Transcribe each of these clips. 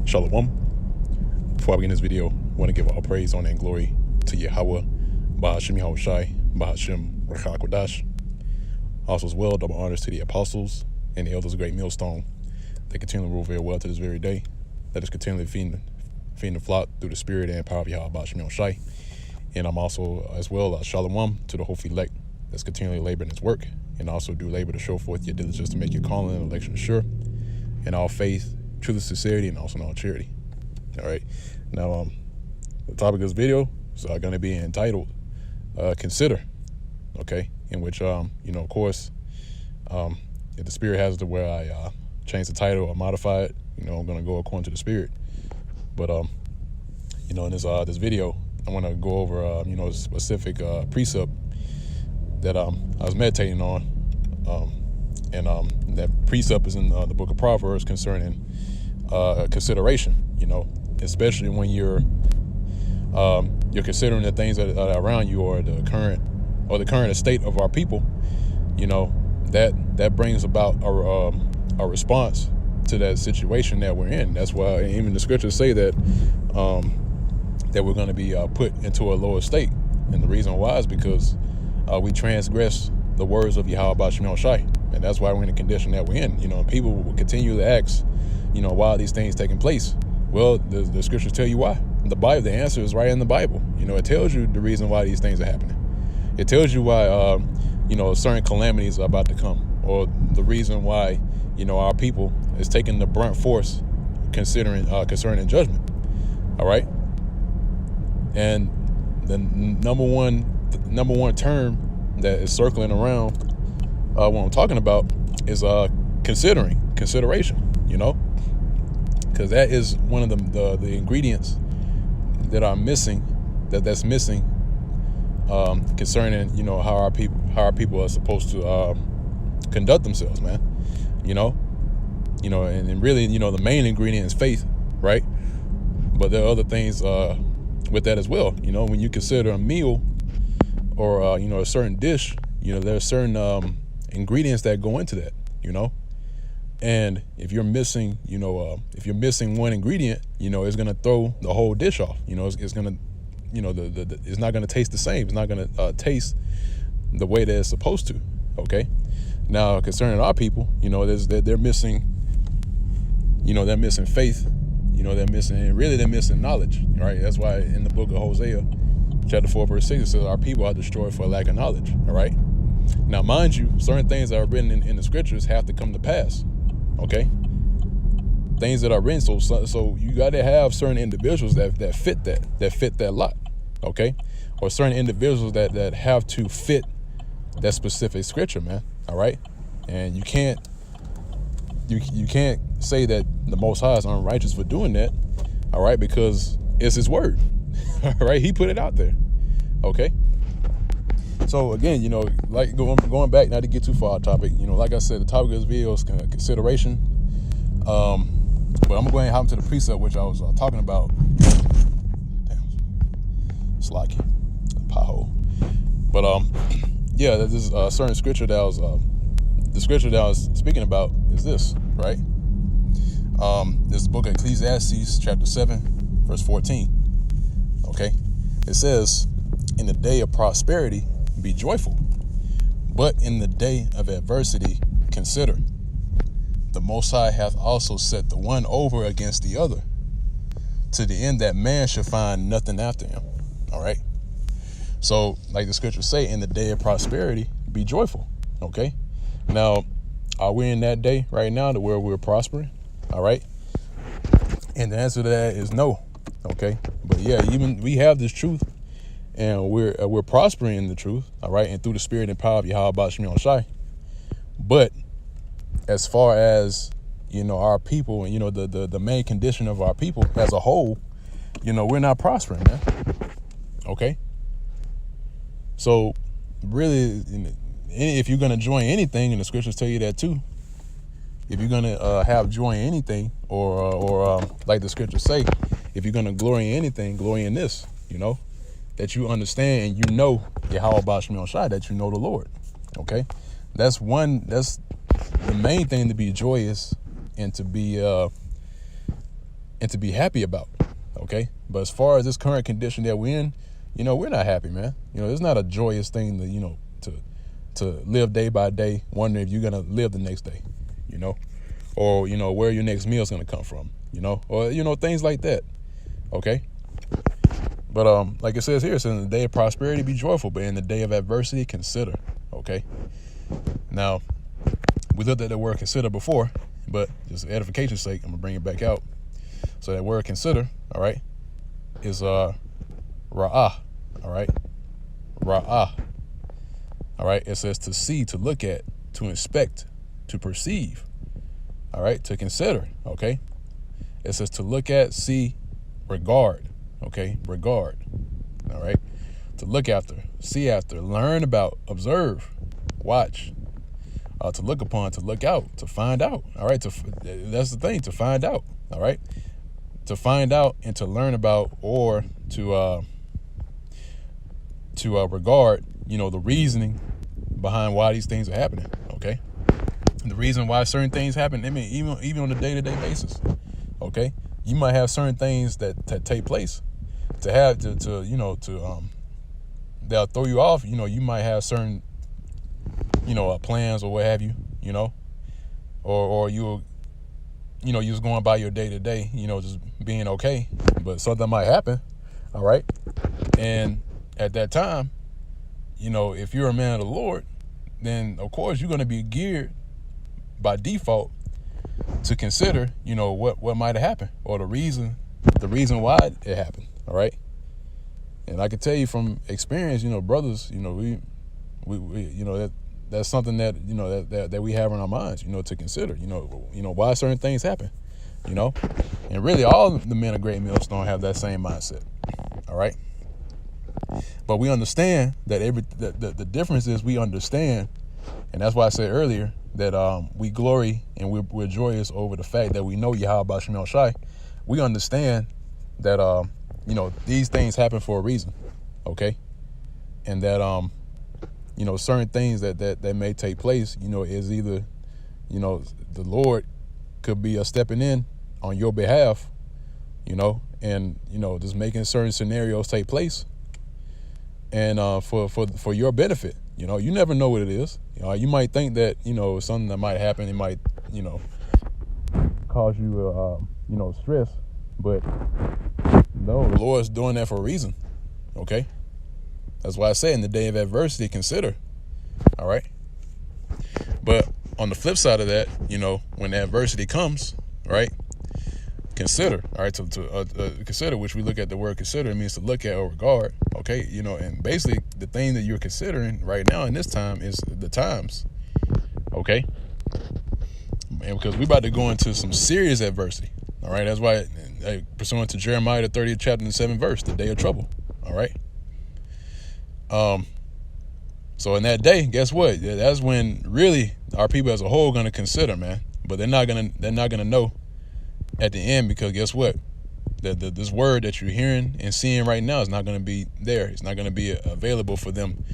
Shalom. Before I begin this video, I want to give all praise, honor, and glory to Yahweh, Bahashim Yahushai, Bahashim Rachal Kodash. Also as well, double honors to the apostles and the elders of Great Millstone. They continually rule very well to this very day. That is continually feeding the flock through the spirit and power of Yahweh, Bahashim Yahushai. And I'm also as well Shalom to the hopefully elect that's continually laboring its work, and also do labor to show forth your diligence to make your calling and election sure, in all faith, truth, sincerity, and also in all charity. All right. Now, the topic of this video is going to be entitled "Consider." Okay, in which of course, if the spirit has it to where I change the title or modify it, I'm going to go according to the spirit. But in this video, I want to go over a specific precept that I was meditating on, and that precept is in the book of Proverbs concerning consideration. Especially when you're considering the things that are around you, or the current estate of our people. That brings about a response to that situation that we're in. That's why even the scriptures say that we're going to be put into a lower state, and the reason why is because we transgress the words of Yahweh Bahashim Yahushai, and that's why we're in the condition that we're in. People will continue to ask, why are these things taking place? Well, the scriptures tell you why. The answer is right in the Bible. It tells you the reason why these things are happening. It tells you why, certain calamities are about to come, or the reason why, our people is taking the brunt force concerning judgment. All right. And the number one term that is circling around what I'm talking about is consideration. Because that is one of the ingredients that are missing, that's missing concerning how our people are supposed to conduct themselves, man. And really the main ingredient is faith, right? But there are other things with that as well. When you consider a meal or a certain dish, there are certain ingredients that go into that. And if you're missing, one ingredient, it's gonna throw the whole dish off. It's gonna, it's not gonna taste the same. It's not gonna taste the way that it's supposed to. Okay. Now concerning our people, they're missing, they're missing faith. They're missing knowledge. Right. That's why in the book of Hosea, chapter 4, verse 6, it says our people are destroyed for lack of knowledge. All right. Now, mind you, certain things that are written in the scriptures have to come to pass. Okay, things that are written, so you got to have certain individuals that fit that lot. Okay, or certain individuals that have to fit that specific scripture, man. All right, and you can't say that the Most High is unrighteous for doing that. All right, because it's His word. All right, He put it out there. Okay. So again, like going back, not to get too far off topic, like I said, the topic of this video is consideration. But I'm going to go ahead and hop into the precept, which I was talking about. Damn, slocky, pothole. But yeah, this is a certain scripture that the scripture that I was speaking about is this, right? This is the book of Ecclesiastes, chapter 7, verse 14. Okay, it says, "In the day of prosperity, be joyful, but in the day of adversity, consider. The Most High hath also set the one over against the other, to the end that man should find nothing after him." All right. So, like the scriptures say, in the day of prosperity, be joyful. Okay. Now, are we in that day right now to where we're prospering? All right. And the answer to that is no. Okay. But yeah, even we have this truth, and we're prospering in the truth, all right, and through the spirit and power of Yahweh Bahashim Yahushai. But as far as our people, and the main condition of our people as a whole, we're not prospering, man. Okay. So really, if you're gonna join anything, and the scriptures tell you that too, if you're gonna have joy in anything, or like the scriptures say, if you're gonna glory in anything, glory in this, that you understand and Yahweh Bahashim Yahushai, that the Lord. Okay, that's the main thing, to be joyous and to be and to be happy about. Okay. But as far as this current condition that we're in, we're not happy, man. It's not a joyous thing to live day by day, wondering if you're going to live the next day, or, where your next meal is going to come from, or, things like that. Okay. But like it says here, it says in the day of prosperity, be joyful, but in the day of adversity, consider. Okay. Now, we looked at the word consider before, but just edification's sake, I'm going to bring it back out. So that word consider, all right, is ra'ah, all right, ra'ah, all right. It says to see, to look at, to inspect, to perceive, all right, to consider, okay. It says to look at, see, regard, okay, regard, all right, to look after, see after, learn about, observe, watch, to look upon, to look out, to find out, all right, that's the thing, to find out, all right, to find out and to learn about, or to regard, the reasoning behind why these things are happening, okay, and the reason why certain things happen, I mean, even on a day-to-day basis, okay, you might have certain things that take place to have to they'll throw you off, you might have certain plans or what have you, or you're just going by your day to day, just being okay, but something might happen, all right, and at that time, if you're a man of the Lord, then of course you're going to be geared by default to consider, what might have happened, or the reason why it happened, all right. And I can tell you from experience, brothers, we that's something that that we have in our minds, to consider, why certain things happen, and really all the men of Great Millstone have that same mindset, all right. But we understand that the difference is we understand, and that's why I said earlier that we glory and we're joyous over the fact that we know Yahweh Shemel Shai. We understand that these things happen for a reason, okay, and that certain things that may take place, is either, the Lord could be stepping in on your behalf, and, just making certain scenarios take place and for your benefit. You never know what it is. You might think that, something that might happen, it might, cause you, stress, but no, the Lord's doing that for a reason, okay? That's why I say in the day of adversity, consider, all right? But on the flip side of that, when adversity comes, right, consider, all right, to consider, which we look at the word consider, it means to look at or regard, okay, and basically the thing that you're considering right now in this time is the times, okay? And because we're about to go into some serious adversity, all right? That's why, pursuant to Jeremiah, the 30th chapter and 7th verse, the day of trouble, all right? So in that day, guess what? That's when really our people as a whole going to consider, man. But they're not gonna know at the end, because guess what? This word that you're hearing and seeing right now is not going to be there. It's not going to be available for them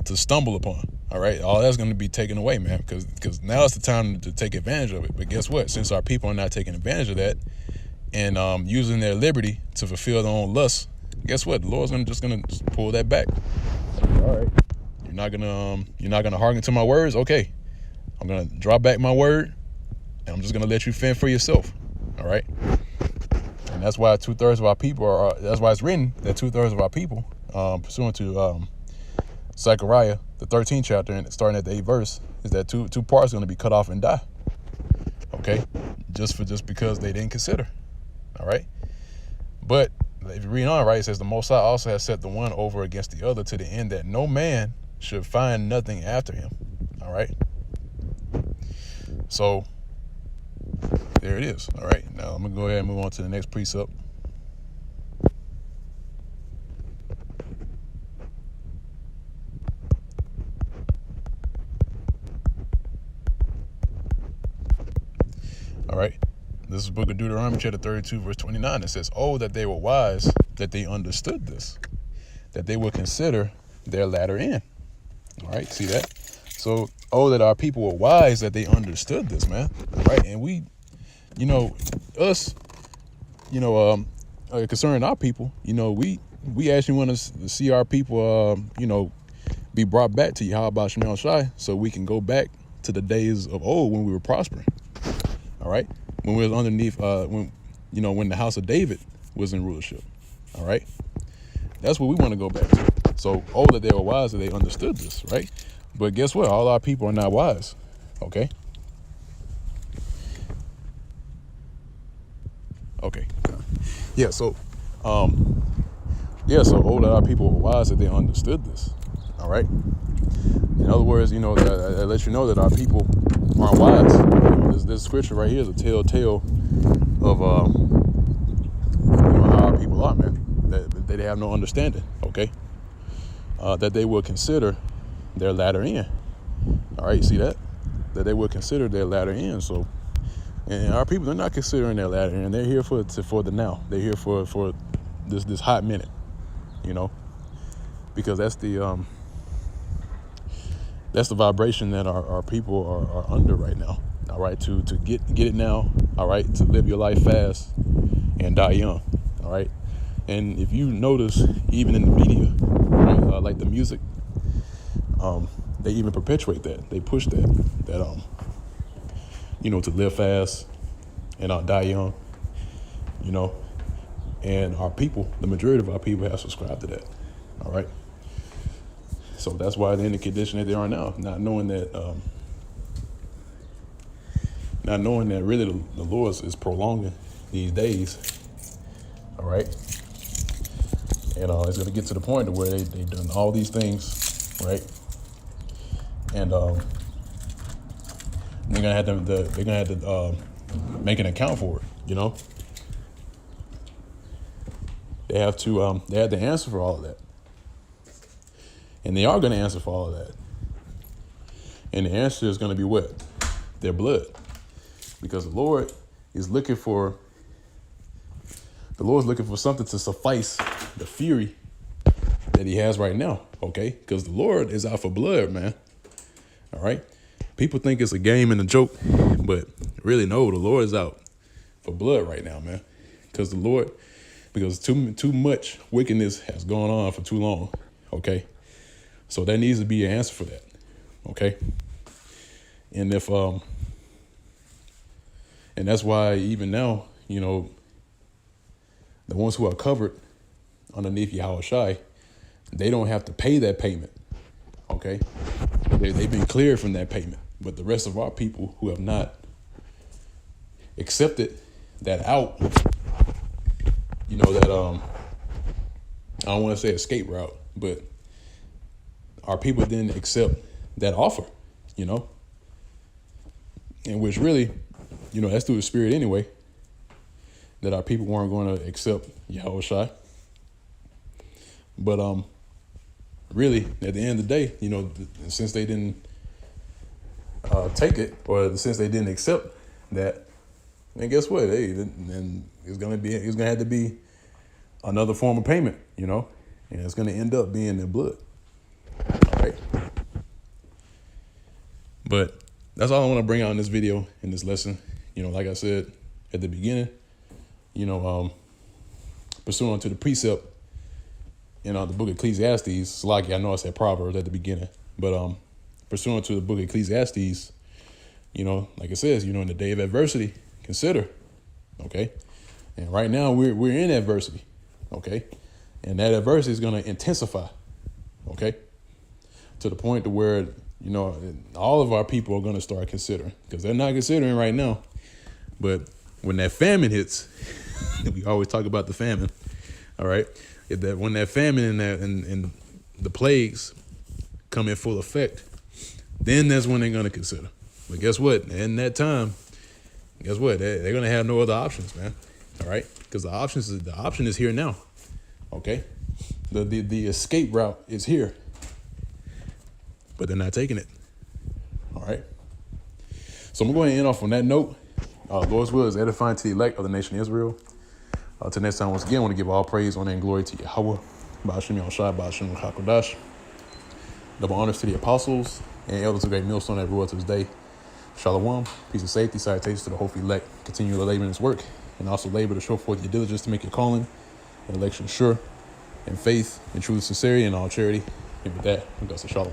to stumble upon. All right, all that's going to be taken away, man. Because now it's the time to take advantage of it. But guess what? Since our people are not taking advantage of that and using their liberty to fulfill their own lusts, guess what? The Lord's just gonna pull that back. All right, you're not gonna hearken to my words. Okay, I'm gonna drop back my word, and I'm just gonna let you fend for yourself. All right, and that's why 2/3 of our people are. That's why it's written that 2/3 of our people, pursuant to Zechariah, the 13th chapter, and starting at the 8th verse, is that two parts are going to be cut off and die. Okay, just because they didn't consider. All right, but if you read on, right, it says the Most High also has set the one over against the other, to the end that no man should find nothing after him. All right, so there it is. All right, now I'm gonna go ahead and move on to the next precept. All right, this is the book of Deuteronomy chapter 32 verse 29. It says, oh, that they were wise, that they understood this, that they would consider their latter end. All right, see that? So, oh, that our people were wise, that they understood this, man. All right, and we, us, concerning our people, we actually want to see our people, be brought back to Yahweh Shemel Shai, so we can go back to the days of old when we were prospering. All right, when we was underneath, when the house of David was in rulership. All right, that's what we want to go back to. So, that they were wise, that they understood this, right? But guess what? All our people are not wise. Okay. Okay. Yeah. So, so that our people were wise, that they understood this. All right. In other words, that lets you know that our people aren't wise. This scripture right here is a telltale of how our people are, man. That they have no understanding. Okay. That they will consider their latter end. All right, you see that? That they will consider their latter end. So, and our people, they're not considering their latter end. They're here for the now. They're here for this hot minute, because that's the vibration that our people are under right now. All right, to get it now. All right, to live your life fast and die young. All right, and if you notice, even in the media, right, like the music, they even perpetuate that. They push that to live fast and die young. And our people, the majority of our people, have subscribed to that. All right. So that's why they're in the condition that they are now, not knowing that really the Lord is prolonging these days. All right. And it's going to get to the point where they've done all these things, right? And they're gonna have to make an account for it. They have to answer for all of that, and they are going to answer for all of that. And the answer is going to be what? Their blood, because the Lord is looking for something to suffice the fury that He has right now. Okay, because the Lord is out for blood, man. All right. People think it's a game and a joke, but really, no, the Lord is out for blood right now, man. Because too much wickedness has gone on for too long. Okay. So there needs to be an answer for that. Okay. And and that's why even now, the ones who are covered underneath Yahweh Shai, they don't have to pay that payment. Okay. They've been cleared from that payment. But the rest of our people who have not accepted that out, that I don't want to say escape route, but our people didn't accept that offer, and which really, that's through the Spirit anyway, that our people weren't going to accept Yahweh Shai. But really, at the end of the day, since they didn't take it, or since they didn't accept that, then guess what? Hey, then it's gonna have to be another form of payment, and it's gonna end up being their blood. All right. But that's all I want to bring out in this video, in this lesson. Like I said at the beginning, pursuant to the precept in the book of Ecclesiastes. Like I know I said Proverbs at the beginning, but pursuant to the book of Ecclesiastes, like it says, in the day of adversity, consider. Okay. And right now we're in adversity. Okay. And that adversity is going to intensify. Okay. To the point to where, all of our people are going to start considering, because they're not considering right now. But when that famine hits, we always talk about the famine. All right. When that famine and the plagues come in full effect, then that's when they're going to consider. But guess what? In that time, they're going to have no other options, man. All right? Because the option is here now. Okay? The escape route is here. But they're not taking it. All right? So I'm going to end off on that note. Lord's will is edifying to the elect of the nation of Israel. Till next time, once again, I want to give all praise, honor, and glory to Yahweh. Ba'ashem Yahushua, Ba'ashem HaKodash. Double honors to the apostles and elders of great millstone that rule to this day. Shalom, peace and safety, salutations to the hopefully elect. Continue to labor in this work. and also labor to show forth your diligence to make your calling and election sure, and faith and truth, sincerity, and all charity. And with that, we go to Shalom.